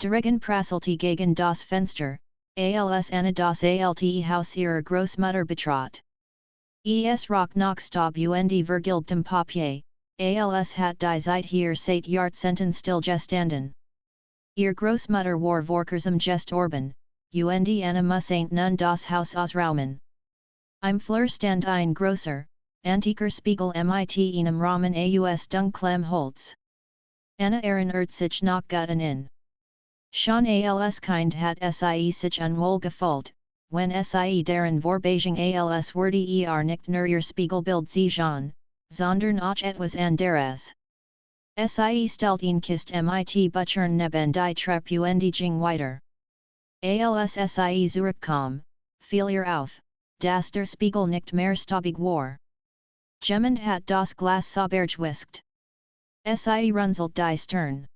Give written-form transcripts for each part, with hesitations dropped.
Derigen Prasselte gegen das Fenster, als Anna das Alte Haus ihrer Großmutter betrat. Es rock noch stab und vergilbtem Papier, als hat die Zeit hier seit Jahrzehnten still gestanden. Ihr Großmutter war vorkersam gest orban, und Anna muss ain't nun das Haus ausraumen. Im Flur stand ein großer, antiker Spiegel mit einem Rahmen aus dunklem Holz. Anna sich noch gut in. Schon als Kind hat sich unwohl gefühlt, wenn darin Vorbeiging als wurde nicht nur ihr Spiegelbild sehen, sondern auch etwas anderes. Stellt ihn kist mit Butchern neben die Treppe und ging weiter. Als zurückkam, fiel ihr auf, dass der Spiegel nicht mehr staubig war. Jemand hat das Glas saubergewischt. Runzelt die Stirn.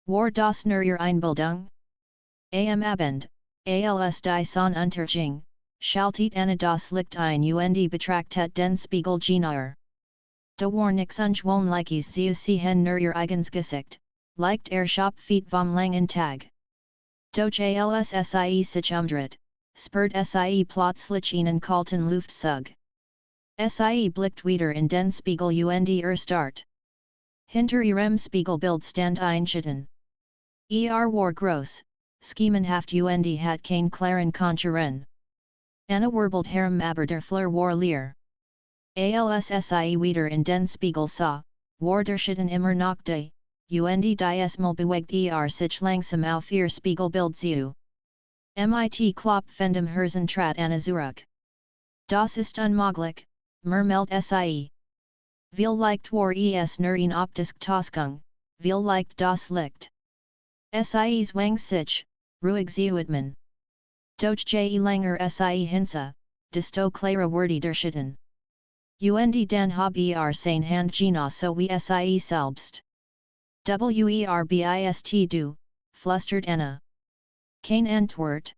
War das nur ihr Einbildung? Am Abend, als die Sonne unterging, schaltet Anna das Licht ein und betrachtet den Spiegel genauer. Da war nix ungewöhnliches zu sehen nur ihr eigens Gesicht, leicht Shop feet vom langen Tag. Doch als sich umdreht, spürt plötzlich einen kalten Luftzug. Blickt wieder in den Spiegel und start. Hinter ihrem Spiegelbild stand ein Schatten. War groß, schemenhaft und hat kein klaren Konturen. Anna wirbelt herum aber der Flur war leer. Als wieder in den Spiegel sah, war der Schatten immer noch da, und die Mal bewegt sich langsam auf ihr Spiegelbild zu. Mit klopfendem Herzen trat Anna zurück. Das ist unmöglich, murmelt Viel leicht war nur ein optisk Täuschung, viel leicht das Licht. Zwang sich, ruhig zu atmen. Doch je langer hinsa, desto klarer wurde der Schatten. Und dann habe sein Hand genau so wie selbst. Bist du, flüstert Anna. Kein Antwort.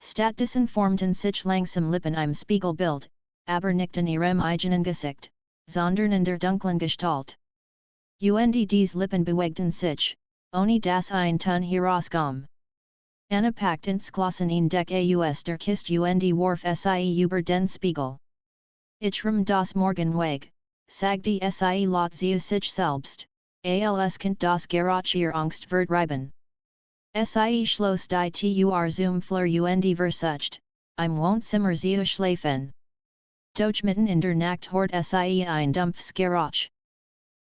Statt formten sich langsam Lippen im Spiegelbild, aber nicht in ihrem eigenen Gesicht, sondern in der dunklen Gestalt. Und dies Lippen bewegten sich, ohne das ein Ton herauskom. Anna packt ins Klassen in Deck aus der Kist und warf über den Spiegel. Ich das Morgenweg, sagte laut zu sich selbst, als Kind das Gerach ihr Angst verdreiben. Schloss die zum Flur und versucht, im Wohnzimmer zu schlafen. Doch mitten in der Nacht hort ein dumpfes Gerach.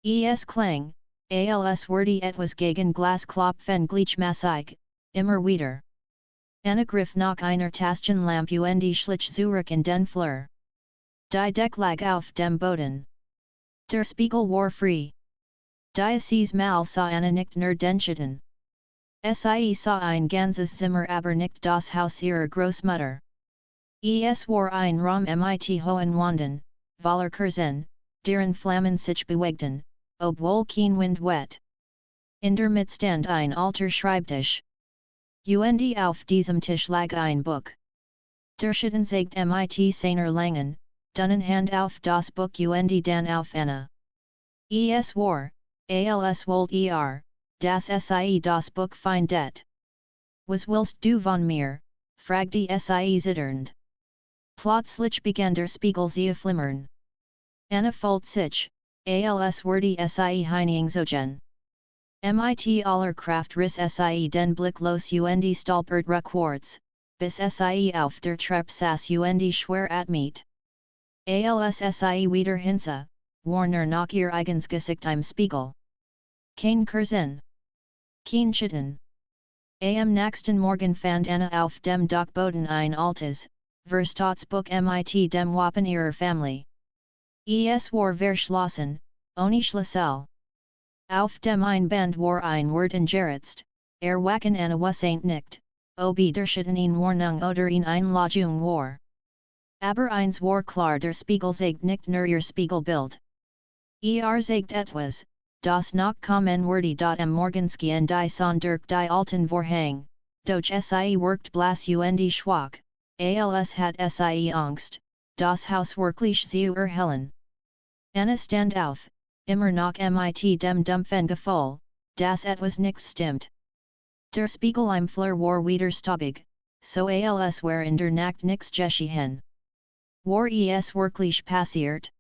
Klang, als wurde etwas gegen Glasklopfen gleichmäßig, immer wieder. Anna griff nach einer Taschenlampe und schlich zurück in den Flur. Die Deck lag auf dem Boden. Der Spiegel war frei. Dieses Mal sah Anna nicht nur den Schatten. Sah ein ganzes Zimmer aber nicht das Haus ihrer Großmutter. War ein Raum mit hohen Wänden, voller Kerzen, deren Flammen sich bewegten, obwohl kein Wind weht. In der Mitte stand ein alter Schreibtisch. Und auf diesem Tisch lag ein Buch. Der Schatten zeigt mit seiner langen, dünnen Hand auf das Buch und dann auf Anna. War, als wollt das das Buch findet. Was willst du von mir, fragte zitternd. Plötzlich begann der Spiegel zu flimmern. Anna folgt sich, als wurde hineingezogen. Mit aller Kraft riss den Blick los und stolpert rückwärts, bis auf der Treppe saß und schwer atmet. Als wieder hinsa, war noch ihr eigens Gesicht im Spiegel. Kein Kerzen. Kein Schatten. Am nächsten Morgen fand Anna auf dem Dachboden ein altes, Verstatsbuch mit dem Wappen ihrer Familie. War verschlossen, ohne Schlüssel. Auf dem Einband war ein Wort engeritzt, Wacken Anna ain't nicht, ob der Schatten in Warnung oder in Einladung war. Aber eins war klar der Spiegel zeigt nicht nur ihr Spiegelbild. Zeigt etwas, das noch kommen wurde am Morgenski die Sonne durch die alten Vorhang, doch wirkt blass und schwach, als hat Angst, das Haus wirklich zu erhellen. Anna stand auf, immer noch mit dem dumpfen Gefühl, dass etwas nicht stimmt. Der Spiegel im Fleur war wieder staubig, so als wär in der Nacht nix geschehen. War es wirklich passiert?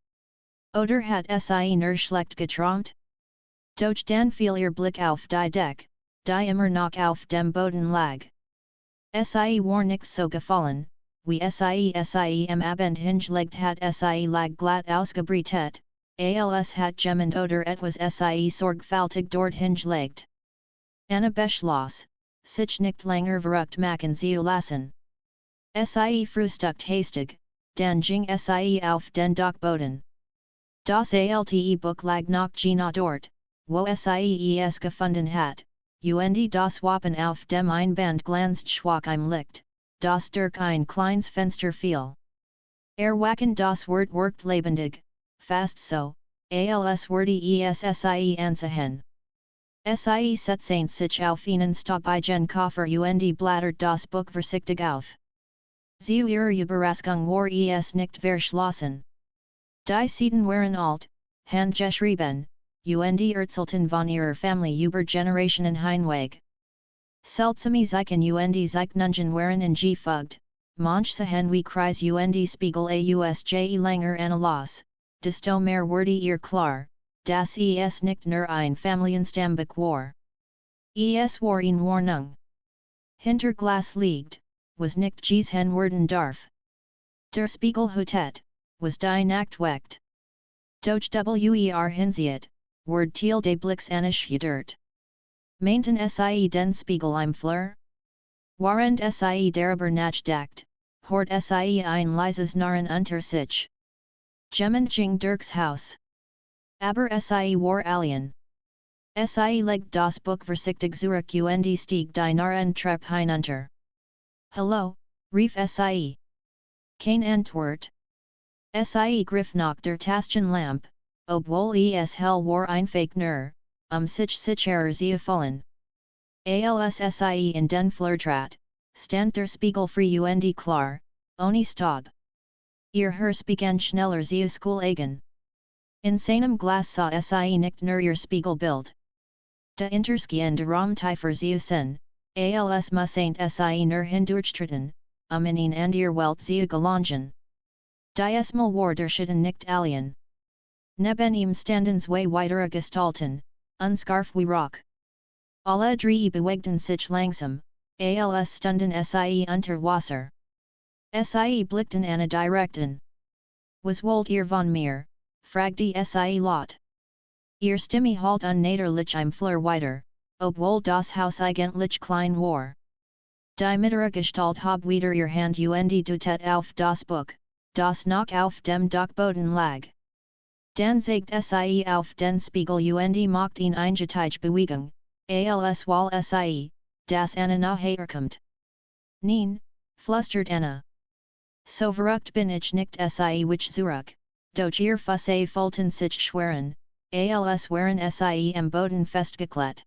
Oder hat sie nur schlecht geträumt? Doch dann fiel ihr Blick auf die Deck, die immer noch auf dem Boden lag. Sie war nix so gefallen, wie sie am Abend hingelegt hat sie lag glatt ausgebreitet, als hat jemand oder etwas sie sorgfältig dort hingelegt. Anna beschloss, sich nicht länger verrückt machen zu lassen. Sie frühstückt hastig, dann ging sie auf den Dachboden. Das alte Buch lag noch genau dort, wo sie es gefunden hat, und das Wappen auf dem Einband glänzt schwach im Licht, das durch ein kleines Fenster fiel. Wacken das Wort wirkt lebendig, fast so, als würde es sie ansehen. Sie setzte sich auf einen staubigen Koffer und blättert das Buch vorsichtig auf. Zu ihrer Überraschung war es nicht verschlossen. Die Seiten waren alt, handgeschrieben, und erzählten von ihrer Familie über Generationen hinweg. Seltsame Zeichen und Zeichnungen waren angefügt, manche wie Kreis und Spiegel ausje langer Analyse, desto mehr wurde ihr klar, dass es nicht nur ein Familienstammbuch war. Es war eine Warnung. Hinter Glas liegt, was nicht gesehen werden darf. Der Spiegel hutet, was die Nacht weckt. Doch wer hinziet, word Teil de Blix angeschüttert. Mainten sie den Spiegel im Fleur? Warend sie darüber nachgedacht, hort sie ein leises Narren unter sich. Jemand ging Dirks Haus. Aber sie war alien. Sie legt das Buch vorsichtig zurück und stieg die Narren Treppe hinunter. Hallo, rief sie. Keine Antwort. Sie griff nach der Taschenlampe, obwohl es hell war einfach nur, sich sicherer zu fühlen. Als sie in den Flur trat, stand der Spiegel frei und klar, ohne Staub. Ihr Herz begann schneller zu schlagen. In seinem Glas sah sie nicht nur ihr Spiegelbild. De Interskiende Rom Tiefer zu sehen, als mussaint sie nur hindurchtreten, in ihn and ihr Welt zu gelangen. Diesmal war der Schatten nicht alien. Neben ihm standen zwei weitere Gestalten, unscarf wie Rock. Alle drei bewegten sich langsam, als stunden sie unter Wasser. Sie blickten Anna direkt an. Was wollt ihr von mir, fragte sie laut. Ihr Stimme halt unnatürlich im Flur weiter, obwohl das Haus eigentlich klein war. Die mittlere Gestalt hob wieder ihr Hand und deutet auf das Buch, das noch auf dem Dachboden lag. Dann zeigte sie auf den Spiegel und macht ihn eingetige Bewegung, als wall sie, das Anna nahe kommt. Nein, flüstert Anna. So verrückt bin ich nicht sie wich zurück, doch ihr Füße fühlten sich schweren, als wären sie am Boden festgeklebt.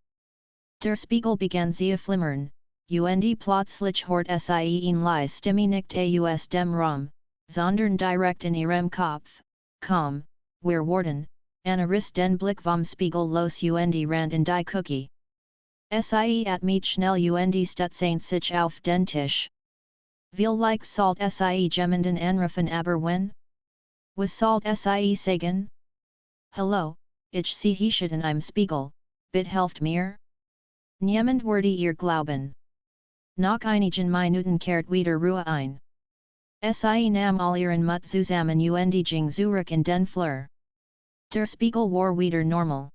Der Spiegel begann zu flimmern, und plötzlich hort sie ihn leise Stimme nicht aus dem Raum, sondern direkt in ihrem Kopf, komm, wir warten, Anna riss den Blick vom Spiegel los und rannte in die Küche. Sie atmet schnell und stutzte sich auf den Tisch. Vielleicht sollt sie jemanden anrufen aber when? Was sollt sie sagen? Hallo, ich sehe Schatten im Spiegel, bitte helft mir? Niemand würde ihr glauben. Nach einigen Minuten kehrt wieder Ruhe ein. Sie nahm all ihren Mut zusammen und ging zurück in den Flur. Der Spiegel war wieder normal.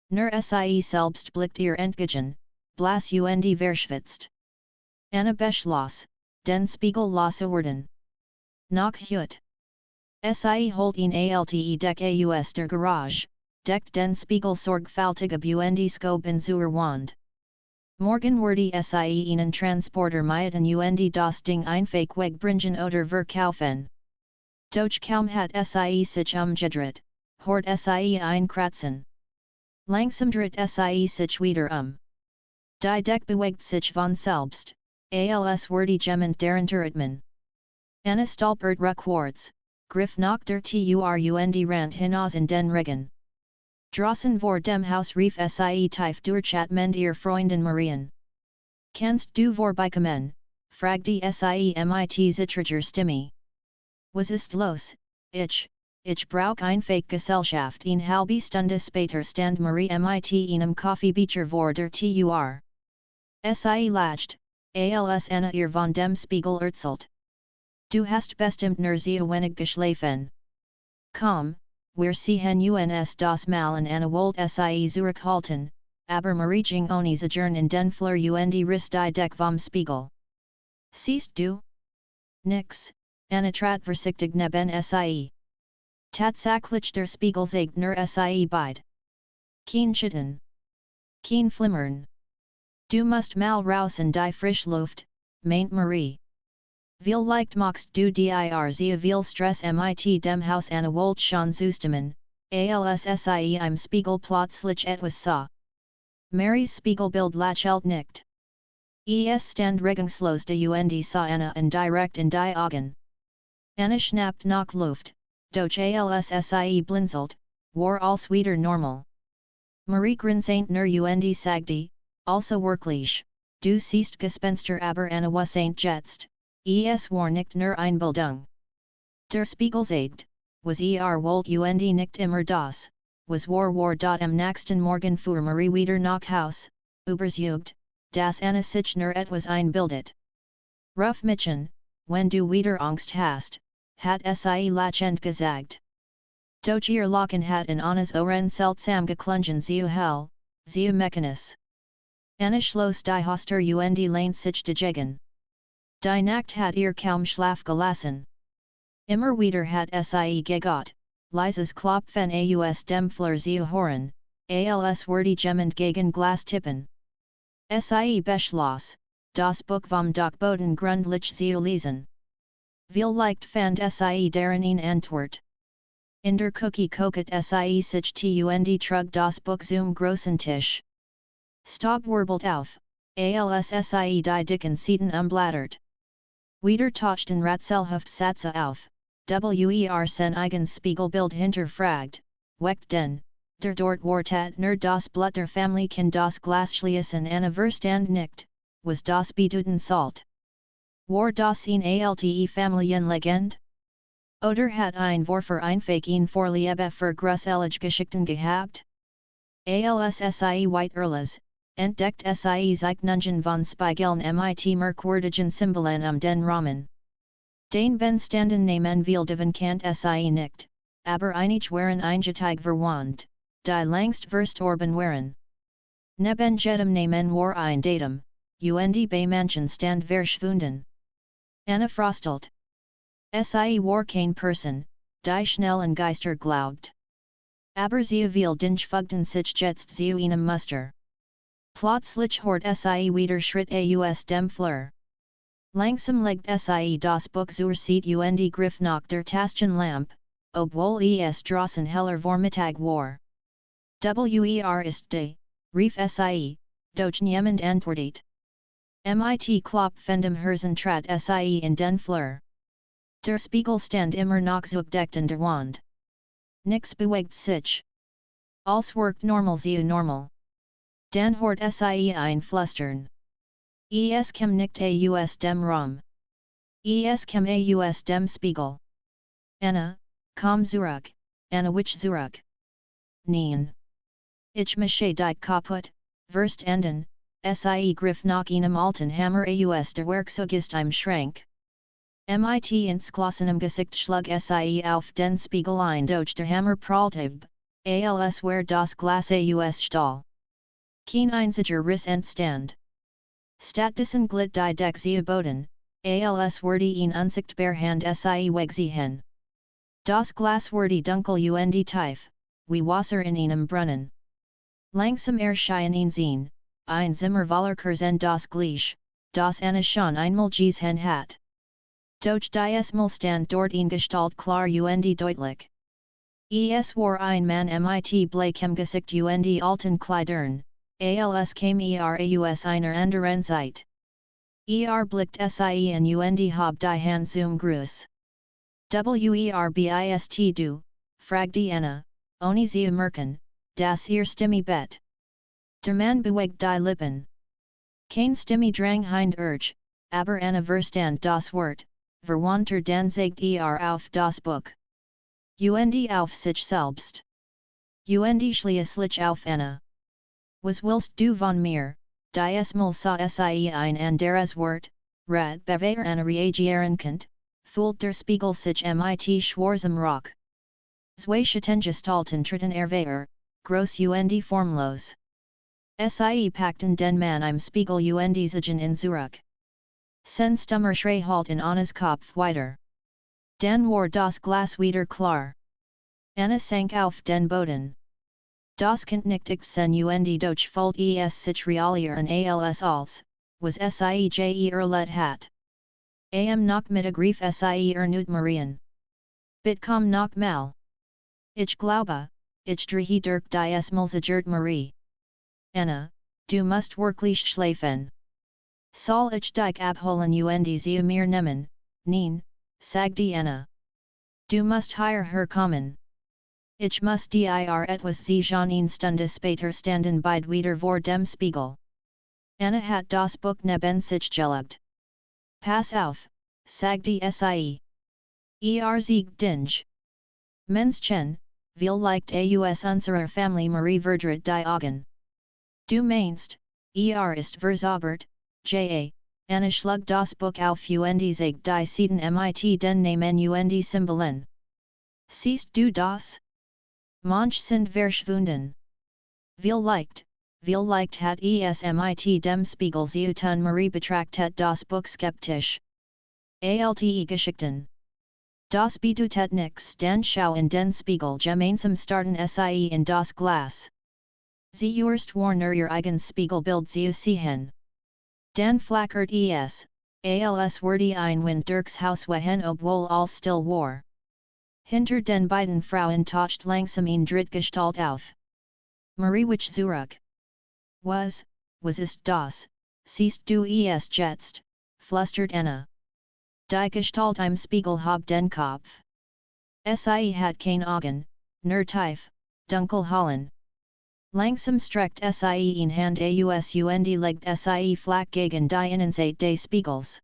Nur sie selbst blickt ihr entgegen, blass und verschwitzt. Anna beschloss, den Spiegel loszuwerden. Nach hut. Sie holt ihn alte Deck aus der Garage, deckt den Spiegel sorgfältig ab und schob in zur Wand. Morgen wurde sie einen Transporter mieten und das Ding einfach wegbringen oder verkaufen. Doch kaum hat sie sich umgedreht, hort sie ein Kratzen. Langsam dreht sie sich wieder Die Deck bewegt sich von selbst, als würde jemand darunter atmen. Anna stolpert rückwärts, griff nach der Tür und rannte hinaus in den Regen. Draußen vor dem Haus rief sie tief durch mit ihr Freundin Marien. Kannst du vorbeikommen, fragt die Sie mit zittriger Stimme. Was ist los, ich brauch ein Fake-Gesellschaft eine halbe Stunde später stand Marie mit einem Kaffeebecher vor der Tür. Sie lacht, als Anna ihr von dem Spiegel erzählt. Du hast bestimmt nur sehr wenig geschlafen. Komm, wir sehen uns das mal an Anna wollt Sie zurückhalten, aber Marie ging ohne Zagern in den Flur und riss die Deck vom Spiegel. Siehst du? Nix, Anna trat vorsichtig neben Sie. Tatsächlich der Spiegel zeigt nur Sie beid. Kein Schatten. Kein Flimmern. Du musst mal raus in die frische Luft, meint Marie. Viel leicht machst du dir sehr viel Stress mit dem Haus Anna wollt schon zustimmen, als Sie im Spiegel plötzlich etwas sah. Marie's Spiegelbild lächelt nicht. Stand regungslos da und sah Anna und direkt in die Augen. Anna schnappt nach Luft, doch als Sie blinzelt, war alles wieder normal. Marie grinst nur und sagte, also wirklich, du siehst Gespenster aber Anna was jetzt, war nicht nur Einbildung. Der Spiegel sagt, was wollt und nicht immer das, was war am nächsten Morgen fuhr Marie wieder nach Haus, überzeugt, dass Anna sich nur etwas einbildet. Ruf Mädchen, wenn du wieder Angst hast, hat Sie lachend gesagt. Doch ihr Lachen hat in Annas Ohren seltsam geklungen sehr hell, sehr mechanisch. Anna schloss die Haster und lehnt sich dagegen. Die Nacht hat ihr kaum Schlaf gelassen. Immer wieder hat Sie gegaut, leises Klopfen aus dem Flur sehr hören, als würde jemand gegen Glas tippen. Sie beschloss, das Buch vom Dachboden gründlich zu lesen. Viel leicht fand Sie darin eine Antwort. In der Cookie kokot Sie sich und trug das Buch zum großen Tisch. Staub wirbelt auf, als Sie die dicken Seiten umblättert. Wieder tauchten Ratzelhaft Sätze auf, sen eigens Spiegelbild hinterfragt, wecht denn, der dort Wortat nur das Blut der Familie kann das Glas schließen Anna verstand nicht, was das bedeuten sollt. War das eine alte Familienlegend? Oder hat ein Vorfahr einfach ein Vorliebe für gruselige Geschichten gehabt? Als Sie White Erlas, entdeckt Sie Zeichnungen von Spiegeln mit merkwürdigen Symbolen den Rahmen. Den Benstanden nehmen viel Divan Kant Sie nicht, aber einig waren eingetig verwandt, die langst verstorben waren. Neben jedem Namen war ein Datum, und bei manchen stand verschwunden. Anna frostelt. Sie war kein Person, die schnell an Geister glaubt. Aber sie viel dinge fugten sich jetzt zu einem Muster. Plötzlich hort Sie wieder Schritt aus dem Flur. Langsam legt Sie das Buch zur Seite und griff nach der Taschenlampe, obwohl es draußen heller Vormittag war. Ist de, rief Sie, doch niemand antwortet. Mit klopfendem Herzen trat Sie in den Flur. Der Spiegel stand immer noch zugedeckt in der Wand. Nix bewegt sich. Alles worked normal zu normal. Dan hort Sie ein Flüstern. Kem nicht aus dem Raum. Kem aus dem Spiegel. Anna, komm zurück, Anna wich zurück. Nein. Ich mische dich kaputt, verstanden, Sie griff nach einem alten Hammer aus der Werkzeugkiste im Schrank. Mit ins Gesicht schlug Sie auf den Spiegel ein doch der Hammer prallte als wär das Glas aus Stahl. Kein einziger Riss entstand. Stattdessen glitt die Deck zu Boden, als wurde ein unsichtbar Hand Sie wegziehen. Das Glas wurde dunkel und tief, wie Wasser in einem Brunnen. Langsam erschien ein Zimmerwallerkurs en das Gleiche, das Anna schon einmal gesehen hat. Doch dies Mal stand dort ein Gestalt klar und deutlich. Es war ein Mann mit bleikem Gesicht und alten Kleidern, als käme aus einer anderen Zeit. Blickt Sie an und hab die Hand zum Gruß. Bist du, fragte Anna, ohne zu merken, dass Stimme bett. Der Mann bewegt die Lippen. Kein Stimme drang hind urge, aber Anna verstand das Wort, verwandter danzigt auf das Buch. Und auf sich selbst. Und schließlich auf Anna. Was willst du von mir, diesmal sa sie ein anderes Wort, rad bewehr Anna reagieren könnt, fühlt der Spiegel sich mit schwarzem Rock. Zwei Schattengestalten tritten groß und formlos. Sie packten den Mann im Spiegel und ziehen in Zurück. Sen stummer Schrei halt in Anna's Kopf weiter. Dan war das Glas wieder klar. Anna sank auf den Boden. Das Kind nicht sen und doch fult sich realieren als als, was sie let hat. Noch mit grief sie nicht Marian. Bitkom noch mal. Ich glaube, ich drehe durch diesmal zagert Marie. Anna, du musst wirklich schlafen. Soll ich dich abholen und sie mir nehmen, nein, sagte Anna. Du musst hierher kommen. Ich muss dir etwas sagen eine Stunde später standen beide wieder vor dem Spiegel. Anna hat das Buch neben sich gelegt. Pass auf, sagte sie. Zeig dich. Menschen, vielleicht aus unserer Familie Marie verdreht die Augen. Du meinst, ist verzaubert, Anna schlug das Buch auf und zeigt die Seiten mit den Namen und Symbolen. Siehst du das? Manche sind verschwunden. Vielleicht hat es mit dem Spiegel tun Marie betrachtet das Buch skeptisch. Geschichten. Das bedeutet nix, dann schau in den Spiegel gemeinsam starten sie in das Glas. Sie erst warner ihr eigen Spiegelbild zu sehen. Dan flackert als wurde ein Wind durchs Haus wehen obwohl all still war. Hinter den beiden Frauen taucht langsam ein Drittgestalt auf. Marie wich zurück. Was ist das, siehst du es jetzt, flüstert Anna. Die Gestalt im Spiegel hab den Kopf. Sie hat kein Augen, nur tief, dunkel Hallen. Langsam streckt sie in Hand aus und legt sie flach gegen die Innenseite des Spiegels.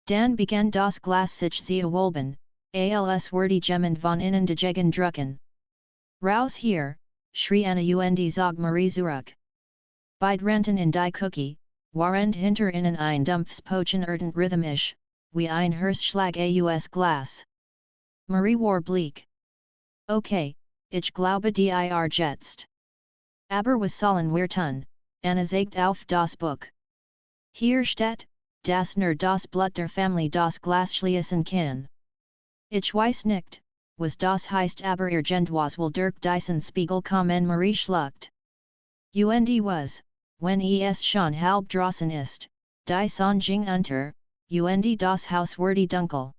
Dan begann das Glas sich zu wolben, als wurde jemand von innen dagegen drucken. Raus hier, schrie Anna und zog Marie zurück. Beide rannten in die Küche, warend hinter ihnen ein dumpfes Pochen rhythmisch, wie ein Hirschschlag aus Glas. Marie war bleak. Okay, ich glaube dir jetzt. Aber was sollen wir tun? Anna zeigt auf das Buch. Hier steht, dass nur das Blut der Familie das Glas schließen kann. Ich weiß nicht, was das heißt aber irgendwas will durch diesen Spiegel kommen Marie schluckt. Und was, wenn es schon halb draußen ist, die Sonne unter, und das Haus wurde dunkel.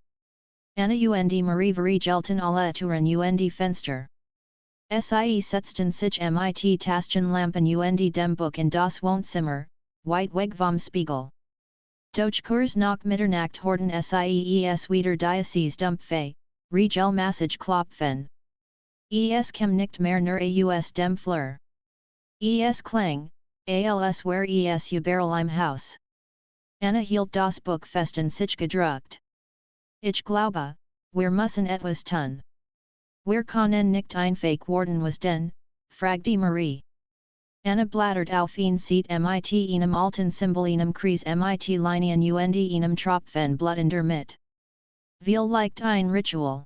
Anna und Marie verriegelten alle Türen und Fenster. Sie setzten sich mit Taschenlampen und dem Buch in das Wohnzimmer, weit weg vom Spiegel. Doch kurz nach Mitternacht horten sie es wieder dieses dumpfe, regelmäßig klopfen. Es kam nicht mehr nur aus dem Flur. Es klang, als wär es überall im Haus. Anna hielt das Buch fest und sich gedruckt. Ich glaube, wir müssen etwas tun. Wir können nicht einfach warten was denn, fragte Marie. Anna blattert auf ein Seat mit einem alten Symbol einem Kreis mit Linien und einem Tropfen Blut in der Mitte. Vielleicht ein Ritual.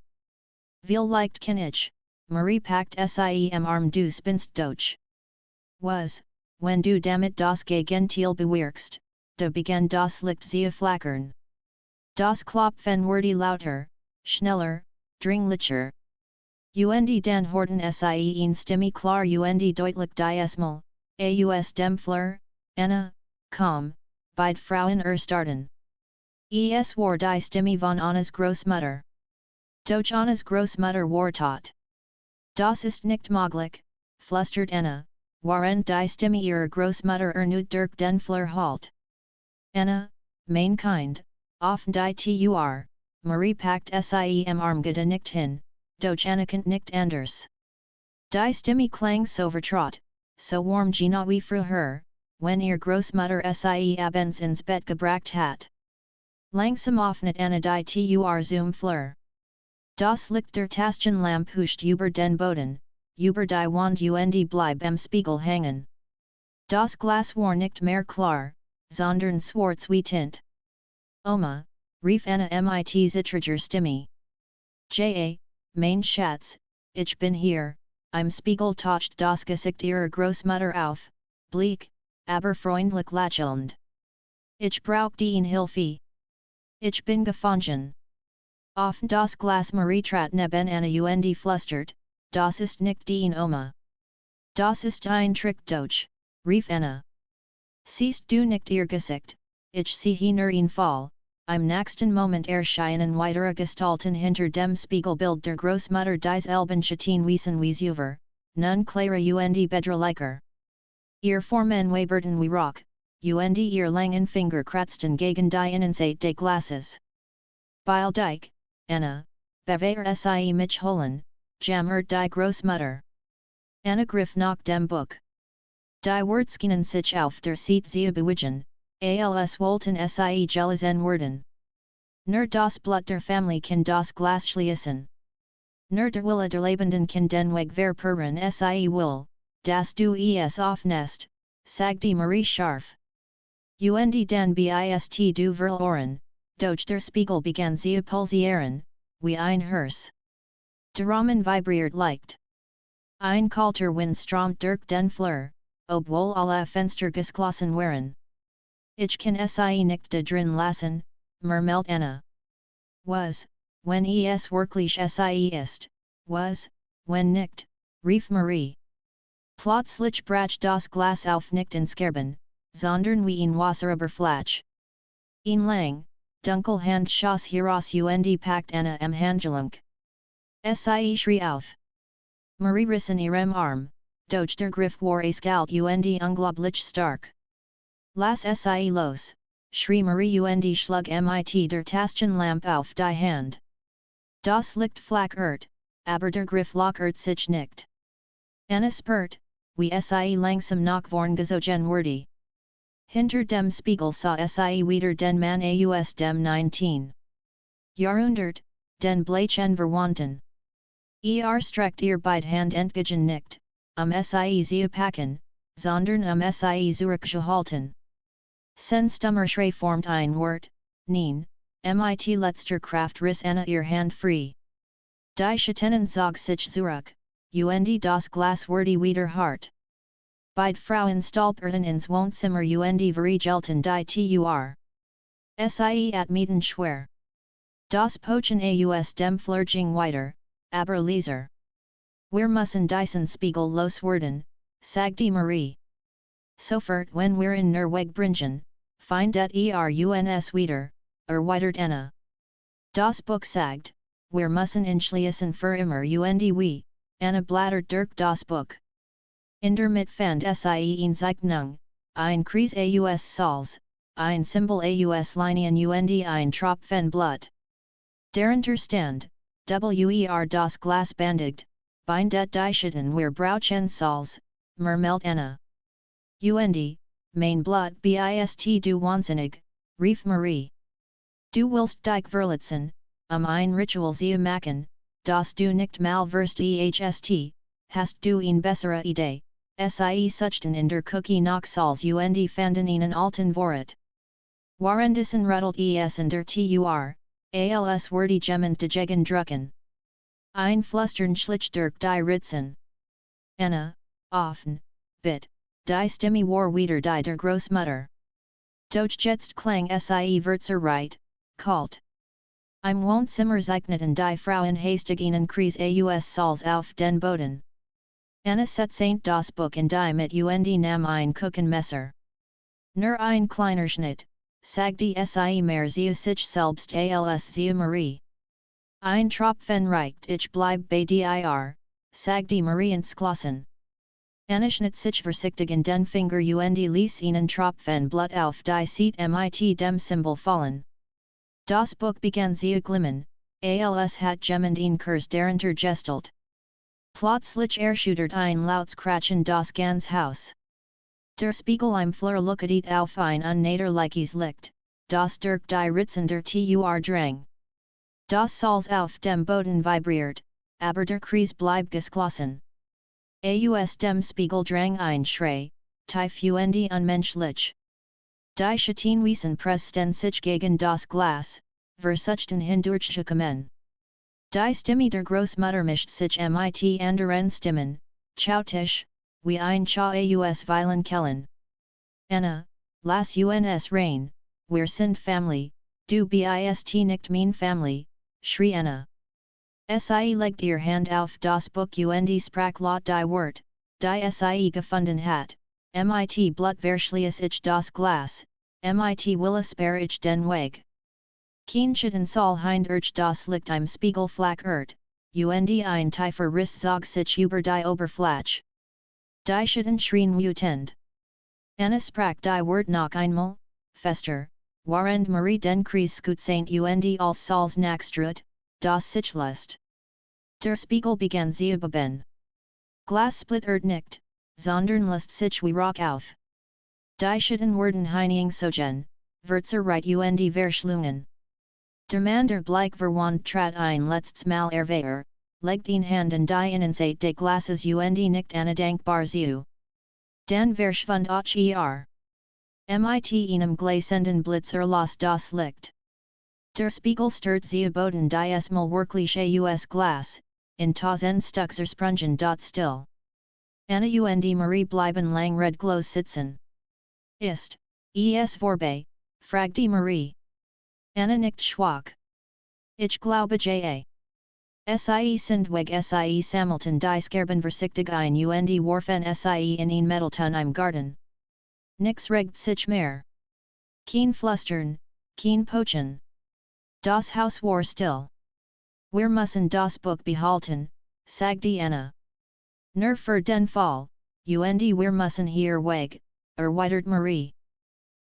Vielleicht kann ich, Marie packt sem Arm du spinst doch. Was, wenn du damit das Gegenteil bewirkst, da begann das Licht zu flackern. Das Klopfen wurde lauter, schneller, dringlicher. Und dann horten sie ein Stimme klar und deutlich diesmal, aus dem Flur, Anna, komm, beide Frauen starten. Es war die Stimme von Annas Großmutter. Doch Annas Großmutter war tot. Das ist nicht möglich, flüstert Anna, während die Stimme ihrer Großmutter nicht durch den Flur halt. Anna, mein Kind, auf die Tur, Marie packt sem Arm nicht hin. Doch Anna konnte nicht anders. Die Stimme klang so vertraut, so warm wie früher, wenn ihr Großmutter sie abends ins Bett gebracht hat. Langsam offnet Anna die Tur zum Flur. Das Licht der Taschenlampe huscht über den Boden, über die Wand und bleib am Spiegel hängen. Das Glas war nicht mehr klar, sondern schwarz wie Tint. Oma, rief Anna mit zittriger Stimme. Mein Schatz, ich bin hier, im Spiegel taucht das Gesicht ihrer Großmutter auf, bleak, aber freundlich lächelnd. Ich brauch deine Hilfe. Ich bin gefangen. Auf das Glas Marie trat neben Anna und flüstert, das ist nicht deine Oma. Das ist ein Trick doch, rief Anna. Siehst du nicht ihr Gesicht, ich sehe nur ihn Fall, im nächsten Moment erscheinen weitere Gestalten hinter dem Spiegelbild der Großmutter des Elben Schatten wiesen wie über, nun Clara und bedrohlicher. Ihr Formen waberten wie Rock, und ihr langen Finger kratzten gegen die Innenseite des Glasses. Beeil dich, Anna, bewahr sie mich holen, jammert die Großmutter. Anna griff nach dem Buch. Die Wurzeln sich auf der Seite sehr bewiegen, als wollten sie gelesen werden. Nur das Blut der Familie kann das Glas schließen. Nur der Wille der Lebenden kann den Weg verbergen sie will, das du es aufnest, sagte Marie scharf. Und den bist du verloren, doch der Spiegel begann sie pulsieren, wie ein Herz. Der Rahmen vibriert leicht. Ein kalter Wind strömt durch den Flur, obwohl alle Fenster geschlossen waren. Ich kann sie nicht da drin lassen, murmelt Anna. Was, wenn es wirklich sie ist, was, wenn nicht, rief Marie. Plötzlich brach das Glas auf nicht in Scherben, sondern wie ein Wasserüberflach. Ein lang, dunkel Hand schoss heraus und packt Anna am Handgelenk. Sie schrie auf. Marie riss in ihrem Arm, doch der Griff war eiskalt und unglaublich stark. Lass sie los, schrie Marie und schlug mit der Taschenlampe auf die Hand. Das Licht flackert, aber der Griff lockert sich nicht. Anna spurt, wie sie langsam nach vorn gezogen wurde. Hinter dem Spiegel sah sie wieder den Mann aus dem 19. Jahrhundert, den bleichen Verwandten. Streckt ihr beide Hand entgegen nicht, sie zu packen, sondern sie zurückzuhalten. Sen stummer Schrei formt ein Wort, nein, mit letzter Kraft riss Anna ihr Hand frei. Die Schatten zog sich zurück, und das Glas wurde wieder hart. Beide Frauen stolperten ins Wohnzimmer und verriegelten die Tur. Sie atmeten schwer. Das Pochen aus dem Flur ging weiter, aber leiser. Wir müssen diesen Spiegel loswerden, sagte Marie. Sofort wenn wir in der Weg bringen, findet uns wieder, erweitert Anna. Das Buch sagt, wir müssen entschließen für immer und wie, Anna blättert durch das Buch. In der Mitte fand sie eine Zeichnung, ein Kreis aus Salz, ein Symbol aus Linien und ein Tropfen Blut. Darunter stand, das Glas bandigt, bindet die Schatten wir brauchen Salz, murmelt Anna. Und, mein Blut bist du wahnsinnig, rief Marie. Du willst dich verletzen, ein Ritual zu machen, das du nicht mal wirst ehst, hast du eine bessere Idee, sie suchten in der Cookie nach Salz und fanden einen alten Vorrat. Warendissen ruddelt es in der Tur, als wurde jemand dagegen drucken. Ein Flüstern schlich durch die Ritzen. Anna, offen, bit, die Stimme war wieder die der Großmutter. Doch jetzt klang sie verzerreit, kalt. Im Wohnzimmer zeichneten die Frauen hastig einen Kreis aus Salz auf den Boden. Anna setzte das Buch in die Mitte und nahm ein Küchenmesser. Nur ein kleiner Schnitt, sagte sie mehr zu sich selbst als zu Marie. Ein Tropfen reicht ich bleib bei dir, sagte Marie entschlossen. Anna schnitt sich vorsichtig in den Finger und ließ einen Tropfen Blut auf die Seite mit dem Symbol fallen. Das Buch begann zu glimmen, als hat jemand ein Kurs darunter gestalt. Plötzlich erschüttert ein lautes Kratchen das ganz Haus. Der Spiegel im Fleur looket auf ein unnederliches Licht, das durch die Ritzen der Tur drang. Das Salz auf dem Boden vibriert, aber der Kreis bleibt geschlossen. Aus dem Spiegel drang ein Schrei, tief und unmenschlich. Die Schatten wiesen pressten sich gegen das Glas, versuchten hindurchzukommen. Die Stimme der Großmutter mischt sich mit anderen Stimmen, chautisch, wie ein Cha aus vielen Kellen. Anna, lass uns rein, wir sind Family, du bist nicht mein Family, schrie Anna. Sie legt ihr Hand auf das Buch und sprach laut die Wort, die sie gefunden hat, mit Blut verschließ ich das Glas, mit will ich den Weg. Kein Schatten soll durch das Licht im Spiegel flackert, und ein tiefer Riss zog sich über die Oberfläche. Die Schatten schrien wütend. Anna sprach die Wort noch einmal, fester, warend Marie den Kreis skutsaint und als Salz nachstrut, das sich lust. Der Spiegel begann zu beben. Glas splittert nicht, sondern lust sich wie Rock auf. Die Schatten wurden hineingezogen, verzerreit und verschlungen. Der Mann der Bleich verwand trat ein letztes Mal erwehr, legt ihn Hand in die Innenseite des Glasses und nicht eine dankbar zu. Dan verschwand auch mit einem gleißenden Blitzer los das Licht. Der Spiegel stört zu Boden die mal wirkliche US Glas, in tausend Stück zersprungen dort still. Anna und Marie bleiben lang red glows sitzen. Ist, es vorbei, fragte Marie. Anna nickt schwach. Ich glaube ja. Sie sind weg sie sammelten die Scherben versichtig ein und warfen sie in ein Mittelton im Garten. Nix regt sich mehr. Kein Flüstern, kein Pochen. Das Haus war still. Wir müssen das Buch behalten, sagte Anna. Nur für den Fall, und wir müssen hier weg, erwidert Marie.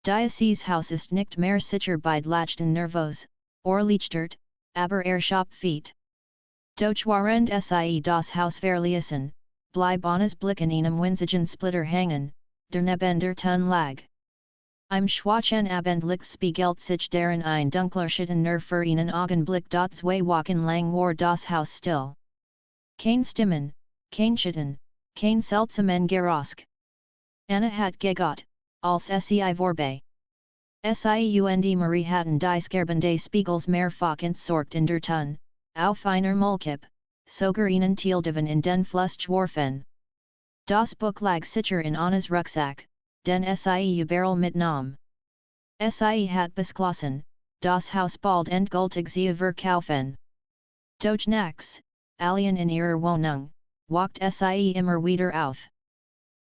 Dieses Haus ist nicht mehr sicher bei Lachten Nervos, lichtert, aber Shopfeet. Doch warend sie das Haus verließen, bleib Annas Blick in einem winzigen Splitter hängen, der neben der Tun lag. Im schwachen Abendlicht spiegelt sich darin ein dunkler Schatten nur für einen Augenblick dort zwei Wochen lang war das Haus still. Kein Stimmen, kein Schatten, kein seltsamen Geruch. Anna hat gegot, als sie vorbei. Sie und Marie hatten die Scherben des Spiegels mehrfach entsorgt in der Tun, auf einer Müllkippe, sogar ihnen Teildiven in den Fluss geworfen. Das Buch lag sicher in Annas Rucksack, den sie überall mitnahm. Sie hat beschlossen, das Haus bald endgültig zu verkaufen. Doch nachts, allein in ihrer Wohnung, wacht sie immer wieder auf.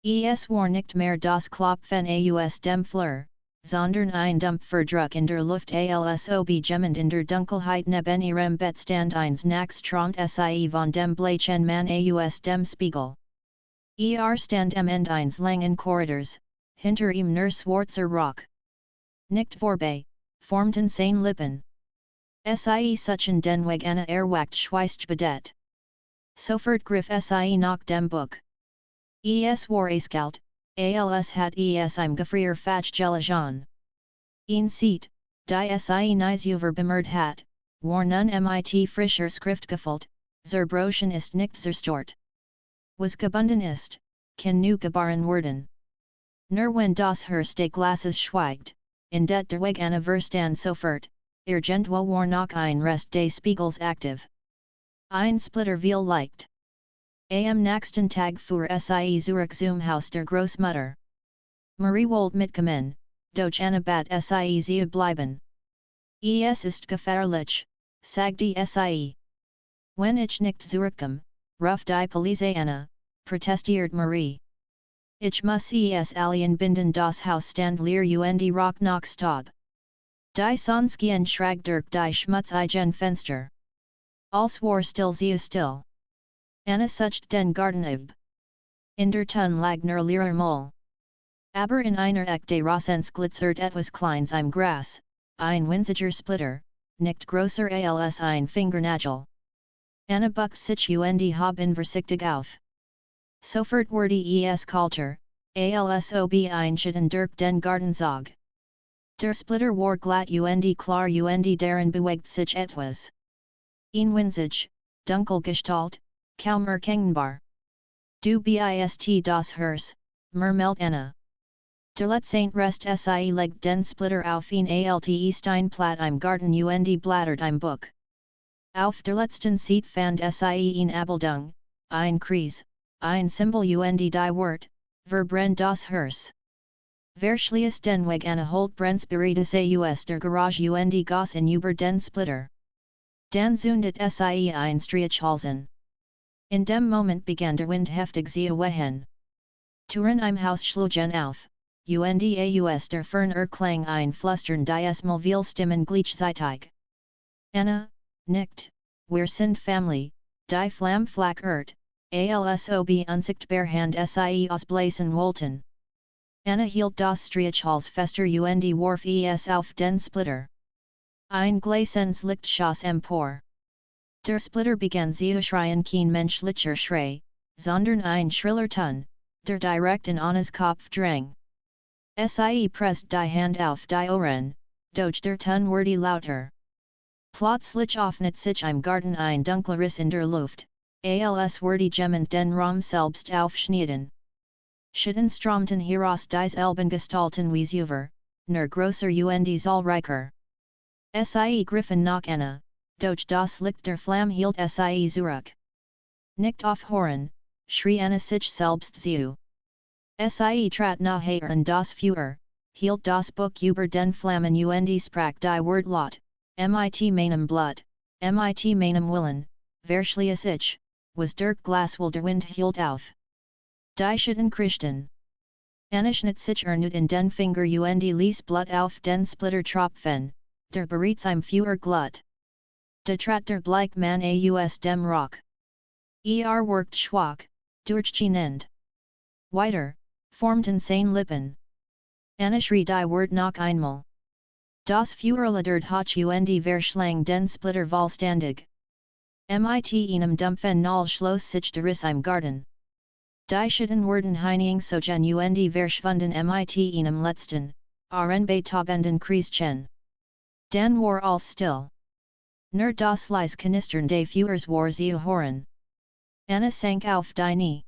Es war nicht mehr das Klopfen aus dem Flur, sondern ein dumpfer Druck in der Luft als ob jemand in der Dunkelheit neben ihrem Bett stand eins nachts träumt sie von dem bleichen Mann aus dem Spiegel. Stand am Ende eines langen Korridors, hinter ihm nur schwarzer Rock. Nicht vorbei, formten seine Lippen. Sie suchen den Weg Anna erwacht schweißgebadet. Sofort griff sie nach dem Buch. Es war eiskalt, als hat im Gefrier fachgelegen. Ein Seat, die sie nicht überbemert hat, war nun mit frischer Schrift gefüllt, zerbrochen ist nicht zerstört. Was gebunden ist, kann nu gebaren werden. Nur wenn das Herz des Glasses schweigt, in det der Weg Anna verstand sofort, irgendwo war noch ein Rest des Spiegels aktiv. Ein Splitter viel Licht. Am nächsten Tag fuhr sie Zurich zum Haus der Großmutter. Marie wollte mitkommen, doch Anna bat sie zu bleiben. Es ist gefährlich, sagte sie. Wenn ich nicht zurückkomme, ruf die Polizei Anna, protestiert Marie. Ich muss es allen binden das Haus stand leer und rock noch Staub. Die Sonskien schräg durch die schmutzigen Fenster. Als war still. Anna sucht den Garten ab. In der Tun lag nur leerer Moll. Aber in einer Eck des Rossens glitzert etwas Kleins im Gras, ein winziger Splitter, nicht größer als ein Fingernagel. Anna buckt sich und hob ihn vorsichtig auf. Sofort wurde es kalter, alsob einschütten durch den Gartenzog. Der Splitter war glatt und klar und darin bewegt sich etwas. Ein winzig, Dunkelgestalt, kaum erkennbar. Du bist das Herz, murmelt Anna. Der letzte Rest sie legt den Splitter auf ein alte Steinplatt im Garten und blättert im Buch. Auf der letzten Seite fand sie ein Abbildung, ein Kreis, ein Symbol und die Wort, verbrenn das Herz. Verschlies den Weg Anna holt Brennspiritus aus der Garage und goss in über den Splitter. Dan zündet sie ein Streichhalsen. In dem Moment begann der Wind heftig zu wehen. Touren im Haus schlugen auf, und aus der Ferne klang ein Flüstern dies mal viel Stimmen gleichzeitig. Anna, nicht, wir sind Familie, die Flamme flackert, alsob unsichtbar Hand sie ausblasen wollten. Anna hielt das Streichhals fester und warf es auf den Splitter. Ein gleißendes Licht schoss empor. Der Splitter begann zu schreien kein menschlicher Schrei, sondern ein schriller Ton, der direkt in Annas Kopf drang. Sie presst die Hand auf die Ohren, doch der Ton wurde lauter. Plötzlich öffnet sich im Garten ein dunkleres in der Luft, als wurde jemand den Raum selbst aufschneiden. Schatten strömten heraus die Elben gestalten wie Zuver, nur grosser und zahlreicher. Sie griffen nach Anna, doch das Licht der Flamme hielt sie zurück. Nicht aufhören, schrie Anna sich selbst zu. Sie trat nahe an das Feuer, hielt das Buch über den Flammen und sprach die Wort laut, mit meinem Blut, mit meinem Willen, verschlies ich, was der Glaswohl der Wind hielt auf. Die Schatten Christen. Anna schnitt sich erneut in den Finger und ließ Blut auf den Splitter tropfen, der bereits im Feuer glut. Da trat der Bleich Mann aus dem Rock. Worked schwach, durchscheinend. Weiter, formten seine Lippen. Anna schrie die Wort noch einmal. Das Feuer ladert hoch und verschlang den Splitter vollständig. Mit einem dumpfen Knall schloss sich der Riss im Garten. Die Schatten wurden hineingezogen und verschwunden mit einem letzten, arenbetobenden Kreischen. Dan war alles still. Nur das leise Knistern des Feuers war zu hören. Anna sank auf die Knie.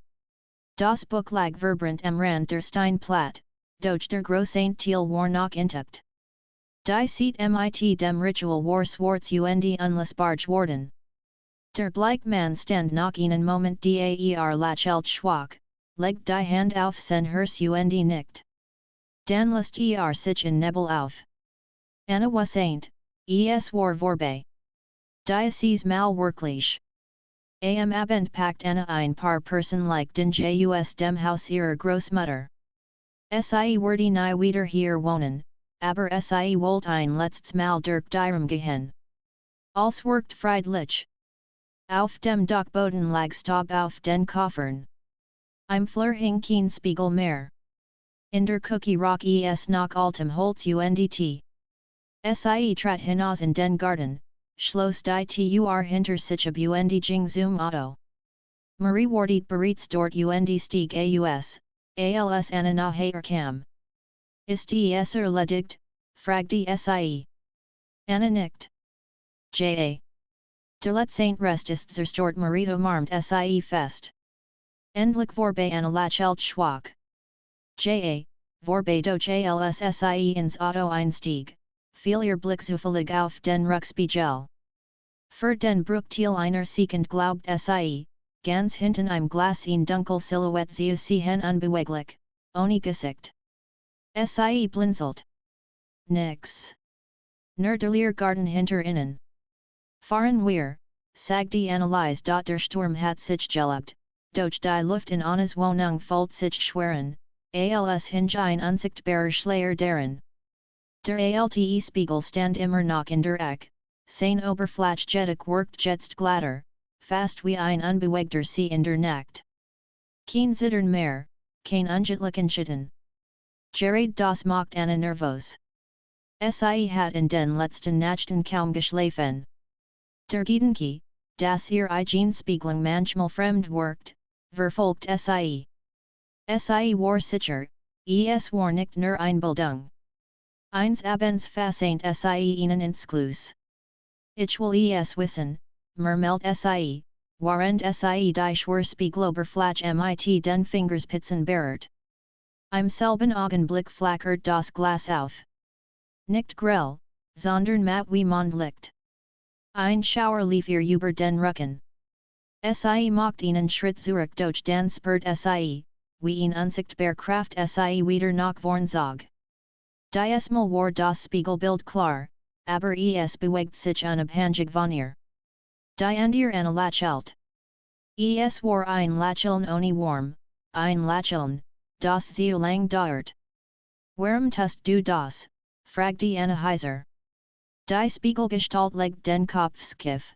Das Buch lag vibrant am Rand der Steinplatt, doch der große Teil war noch intakt. Die Seite mit dem Ritual war schwarz und unlesbar geworden. Der Bleich Mann stand noch einen Moment lächelt schwach, legt die Hand auf sein Herz und nickt. Dan lässt sich in Nebel auf. Anna was es war vorbei. Dies mal wirklich. Am Abend packt Anna ein paar Person like den aus dem Haus ihrer Großmutter. Sie wurde nie wieder hier wohnen, aber sie wollte ein letztes Mal durch die gehen. Alles worked friedlich. Auf dem Dachboden lag Staub auf den Koffern. Im Flur hing kein Spiegel mehr. In der Cookie Rock noch altem Holz und Sie trat hinaus in den Garten, schloss die Tür hinter sich ab und ging zum Auto. Marie wartet bereits dort und stieg aus, als Anna nachher kam. Ist es erledigt? Fragte sie. Anna nickt. Der letzte Rest ist zerstört Marie umarmt sie fest. Endlich vorbei Anna lächelt schwach. Vorbei doch als sie ins Auto einstieg, fiel ihr Blick zufällig auf den Ruckspiegel. Für den Bruchteil einer Sekund glaubt sie, ganz hinten im Glas eine dunkel Silhouette zu sehen unbeweglich, ohne Gesicht. Sie blinzelt. Nix. Nur der Leergarten hinter innen. Fahren wir, sagte Annelies der Sturm hat sich gelegt, doch die Luft in Annas Wohnung fühlt sich schweren, als hinge ein unsichtbarer Schleier darin. Der alte Spiegel stand immer noch in der Ecke, sein Oberfläche worked jetzt glatter, fast wie ein unbewegter See in der Nacht. Kein Zittern mehr, kein ungetlichen Schatten. Gerät das macht Anna nervös. Sie hat in den letzten Nächten kaum geschlafen. Der Gedanke, dass ihr Spiegelung manchmal fremd worked, verfolgt sie. Sie war sicher, es war nicht nur Einbildung. Eins abends fassent sie ihnen ins Klus. Ich will es wissen, murmelt sie, warend sie die Schwerspiegeloberfläche mit den Fingerspitzen berührt. Im selben Augenblick flackert das Glas auf. Nicht grell, sondern matt wie Mondlicht. Ein Schauer lief ihr über den Rücken. Sie macht einen Schritt zurück durch den spürt sie, wie ein unsichtbar Kraft sie wieder nach vorn zog. Diesmal war das Spiegelbild klar, aber es bewegt sich unabhängig von ihr. Die Andir eine Lächelt. Es war ein Lächeln ohne Warm, ein Lächeln, das sehr lang dauert. Warum tust du das, fragte Anna heiser. Die Spiegelgestalt legt den Kopf schief.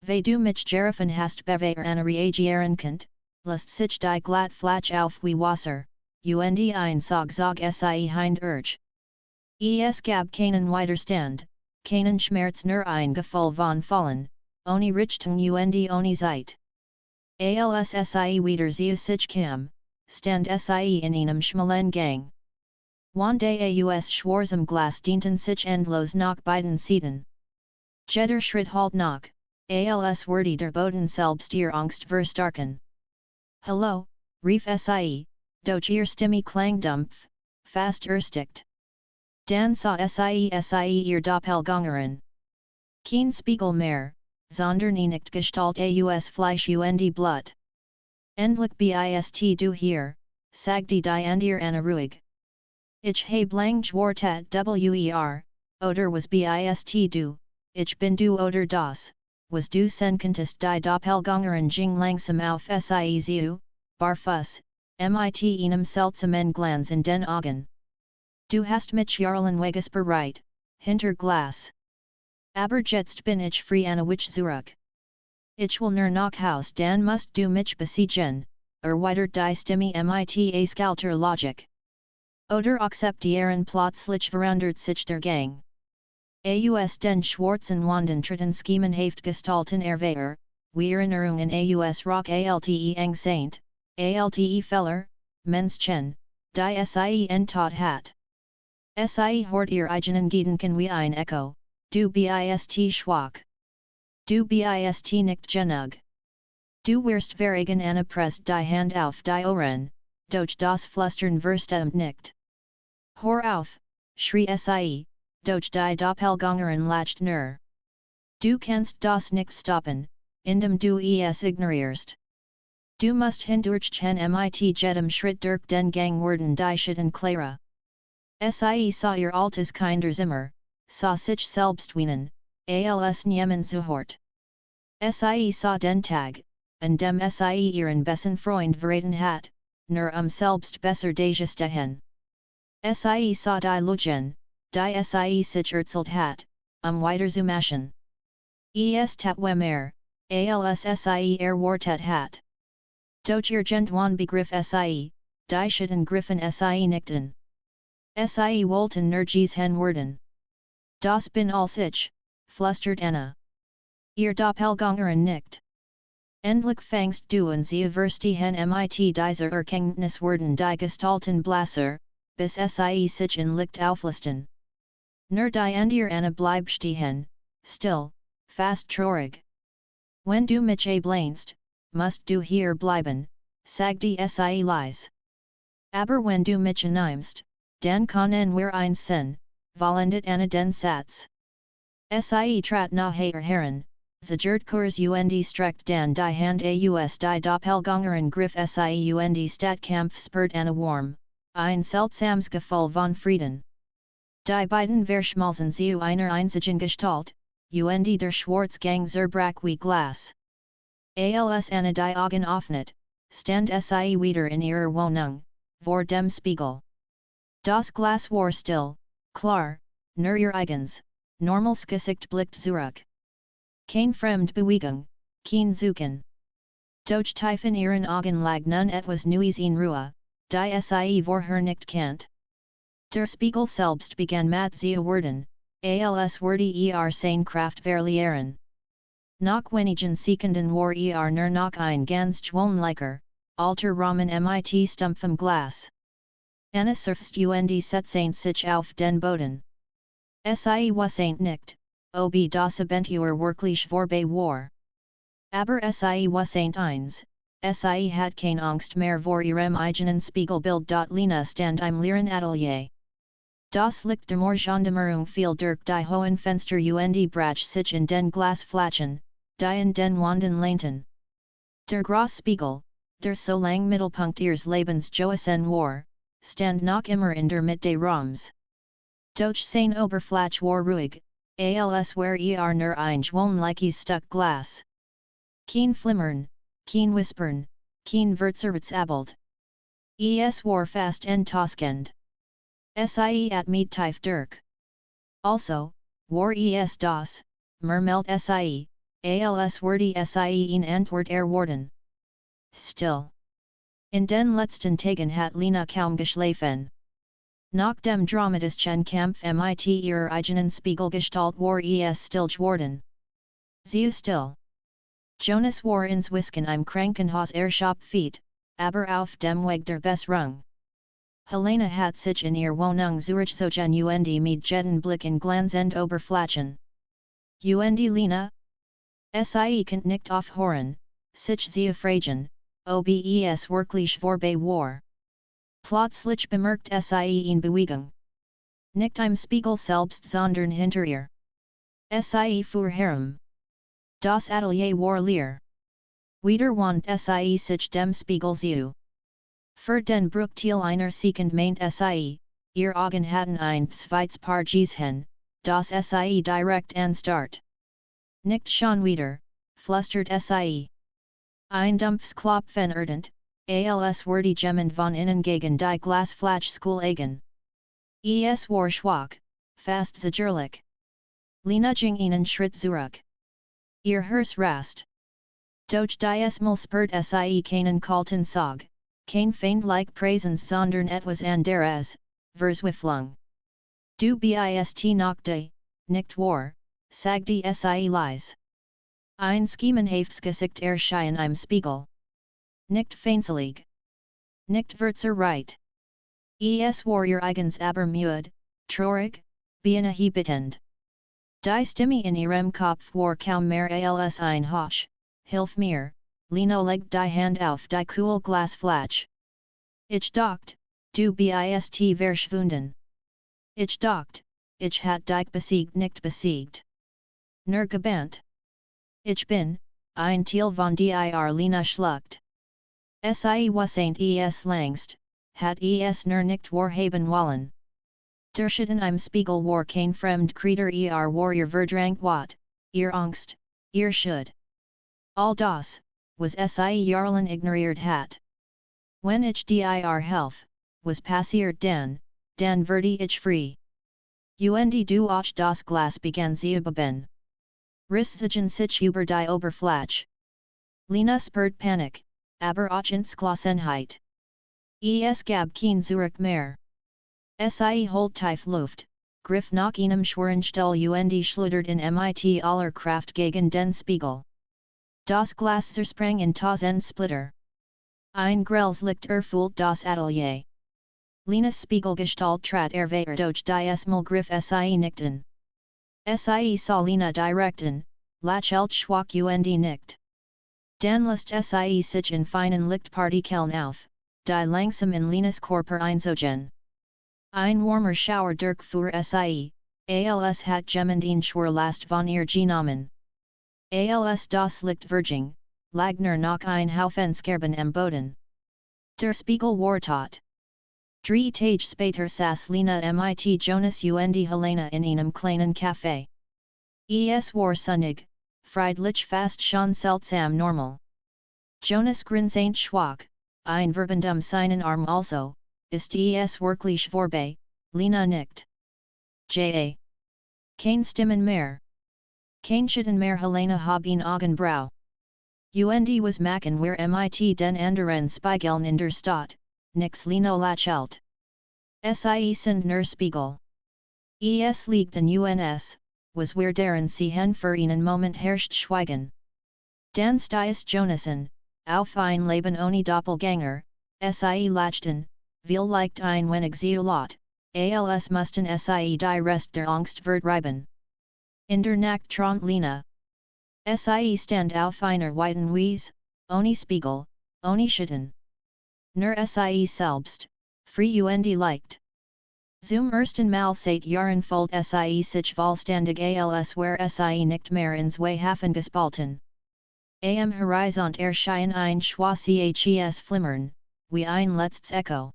Weil du mich gerufen hast bewehr Anna reagieren könnt, lässt sich die glatt Flach auf wie Wasser, und ein Sog sie hind urge. Es gab keinen Widerstand, keinen Schmerz nur ein Gefühl von Fallen, ohne Richtung und ohne Zeit. Als sie wieder zu sich kam, stand sie in einem schmalen Gang. Wande aus schwarzem Glas dienten sich endlos nach beiden Seiten. Jeder Schritt halt nach, als wurde der Boden selbst ihr Angst verstarken. Hallo, rief sie, doch ihr Stimme klang dumpf, fast erstickt. Dan sah sie ihr Doppelgängerin. Kein Spiegel mehr, sondern eine Gestalt aus Fleisch und Blut. Endlich bist du hier, sagte die Andir Anna ruhig. Ich habe lang gewartet oder was bist du, ich bin du oder das, was du könntest die Doppelgängerin ging langsam auf sie zu, barfuß, mit einem seltsamen Glanz in den Augen. Du hast mich jarlen weges bereit, hinter Glas. Aber jetzt bin ich frei Anna wich zurück. Ich will nur nach Haus dan musst du mich besiegen, weiter die Stimme mit skalter Logik. Oder akzeptieren plötzlich verandert sich der Gang. Aus den schwarzen Wanden tritten Schemen heeft gestalten erwehr, wie Erinnerungen aus Rock alte eng Saint, alte Feller, Menschen, die sie tot hat. Sie hort ihr eigenen Gedanken wie ein Echo, du bist schwach. Du bist nicht genug. Du wirst verregen Anna presst die Hand auf die Ohren, doch das Flüstern verstummt nicht. Hör auf, schrie sie, doch die Doppelgängerin lacht nur. Du kannst das nicht stoppen, indem du es ignorierst. Du musst hindurchchen mit jedem Schritt durch den Gang werden die Schatten klarer. Sie sah ihr altes kinder Zimmer, sah sich selbst weinen, als niemen zuhort. Sie sah den Tag, an dem sie ihren besten Freund verraten hat, nur selbst besser dagestehen. Sie sah die Lugen, die sie sich erzählt hat, weiter zu machen. Es tat mehr, als sie erwartet hat. Doch irgendwann begriff sie, die Schatten griffen sie nickten. Sie wollten nirgends hen werden. Das bin als ich, flüstert Anna. Ihr Doppelgängerin nickt. Endlich fangst du an sie verstehen mit dieser Erkenntnis werden die Gestalten blasser, bis sie sich in Licht auflisten. Nur die Andir Anna bleib stehen, still, fast traurig. Wenn du mich ablehnst, musst du hier bleiben, sagte sie leise. Aber wenn du mich annimmst, dann können wir eins sein, vollendet Anna den Satz. Sie trat nahe Herren, zagert kurs und streckt dan die Hand aus die Doppelgängerin griff sie und Stadtkampf spürt Anna warm, ein seltsames Gefühl von Frieden. Die beiden verschmalzen zu einer einzigen Gestalt, und der Schwarzgang zerbrach wie Glas. Als Anna die Augen öffnet, stand sie wieder in ihrer Wohnung, vor dem Spiegel. Das Glas war still, klar, nur ihr eigens, normales Gesicht blickt zurück. Kein Fremdbewegung, kein Zucken. Doch tief in ihren Augen lag nun etwas Neues in Ruhe, die sie vorher nicht kannt. Der Spiegel selbst begann matt zu werden, als wurde seine Kraft verlieren. Nach wenigen Sekunden war nur noch ein ganz gewöhnlicher, alter Rahmen mit stumpfem Glas. Anna surfst und setsaint sich auf den Boden. Sie wassaint nicht, ob das Abentur wirklich vorbei war. Aber sie wassaint eins, sie hat keine Angst mehr vor ihrem eigenen Spiegelbild. Lena stand im leeren Atelier. Das Licht der Morgendämmerung fiel durch die hohen Fenster und brach sich in den Glasflaschen, die in den Wänden lehnten. Der große Spiegel, der so lang Mittelpunkt ihres Lebens gewesen war, stand noch immer in der Mitte des Raums. Doch sein Oberfläche war ruhig, als wäre nur ein gewöhnliches Stück Glas. Kein Flimmern, kein Whispern, kein Verzerrungsabbild. Es war fast enttäuschend. Sie at mit tief durch. Also, war es das, murmelt sie, als würde sie in Antwort erwarten. Still. In den letzten Tagen hat Lena kaum geschlafen. Nach dem dramatischen Kampf mit ihrer eigenen Spiegelgestalt war es still geworden. Sie still. Jonas war ins Whisken im Krankenhaus Shopfeet, aber auf dem Weg der Besserung. Helena hat sich in ihr Wohnung zurückgezogen und mit jetten Blick in glanzend Oberflächen. Und Lena? Sie konnte nicht aufhören, sich zu fragen, ob es wirklich vorbei war. Plötzlich bemerkt sie in Bewegung. Nicht im Spiegel selbst sondern hinter ihr. Sie fuhr herum. Das Atelier war leer. Wieder wand sie sich dem Spiegel zu. Für den Bruchteil einer Sekund meint sie, ihr Augen hatten ein zweites Paar gesehen, das sie direkt anstarrt. Nicht schon wieder, flüstert sie. Ein dumpfes Klopfen erdend, als würde jemand von innen gegen die Glasflache schlagen. Es war schwach, fast zögerlich. Lena ging einen Schritt zurück. Ihr Herz rast. Doch diesmal spürt sie keinen kalten Sog, kein feindlich Präsens sondern etwas anderes, Verzweiflung. Du bist noch da, nicht wahr, sagte sie leise. Ein schemenhaftes Gesicht erschien im Spiegel. Nicht feindselig. Nicht verzerrt. Es war ihr eigens aber müde, traurig, beinahe. Die Stimme in ihrem Kopf war kaum mehr als ein Hoch, hilf mir, Lena legte die Hand auf die cool Glasflache. Ich dacht, du bist verschwunden. Ich dacht, ich hat dich besiegt nicht besiegt. Nur gebannt. Ich bin, ein Teil von dir Lena schluckt. Sie wassaint es langst, hat es nur nicht wahrhaben wollen. Der Schatten im Spiegel war kein Fremdkreatur war ihr verdrängt wat, ihr Angst, ihr Schuld. All das, was sie jahrelang ignoriert hat. Wenn ich dir helf, was passiert dann werde ich frei. Und du auch das Glas begann zu beben. Rissigen sich über die Oberfläche. Lena spürt Panik, aber auch Entschlossenheit. Es gab kein Zurück mehr. Sie holt tief Luft, griff nach einem schweren Stuhl und schleudert in mit aller Kraft gegen den Spiegel. Das Glas zersprang in tausend Splitter. Ein grelles Licht erfüllt das Atelier. Lenas Spiegelgestalt trat weiter durch diesmal griff sie nicht an. Sie sah Lena direkten, lächelt schwach und nicht. Dann lässt sie sich in feinen Lichtpartikeln auf, die langsam in Lenas Körper einzogen. Ein warmer Schauer durchfuhr sie, als hat jemand ihn schwerlast von ihr genommen. Als das Licht verging, lag nur noch ein Haufen Scherben am Boden. Der Spiegel war tot. 3 Tage später saß Lena mit Jonas und Helena in einem kleinen Café. Es war sonnig, friedlich fast schon seltsam normal. Jonas grinsaint schwach, ein verbendum seinen Arm also, ist es wirklich vorbei, Lena nickt. Kein Stimmen mehr. Kein Schatten mehr Helena hab ihn Augenbrau. Und was machen wir mit den anderen Spiegeln in der Stadt, nix Lena lächelt. Sie sind nur Spiegel. Es liegt in uns, was wir darin sehen für einen Moment herrscht Schweigen. Dann stieß Jonasen, auf ein Leben ohne Doppelgänger, sie lachten, Viel leicht ein wenig Zeolot, als mussten sie die Rest der Angst vertreiben. In der Nacht träumt Lena. Sie stand auf einer weiten Wiese, ohne Spiegel, ohne Schatten. Nur sie selbst, frei und leicht. Zum ersten Mal seit Jahren folgt sie sich vollständig als wär sie nicht mehr ins Weihafen gespalten. Am Horizont erschien ein schwarzes Flimmern, wie ein letztes Echo.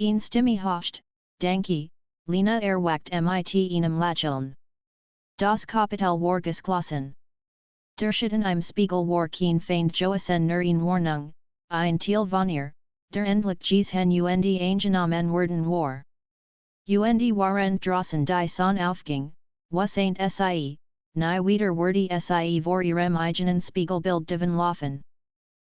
Ein Stimme hocht, Danke, Lena erwacht mit einem Lächeln. Das Kapital war geschlossen. Der Schatten im Spiegel war kein Feind Joasen nur eine Warnung, ein Teil von ihr, der endlich gesehen und angenommen worden war. Und waren draußen die Sonne aufging, was ain't sie, nie wieder wurde sie vor ihrem eigenen Spiegelbild davonlaufen.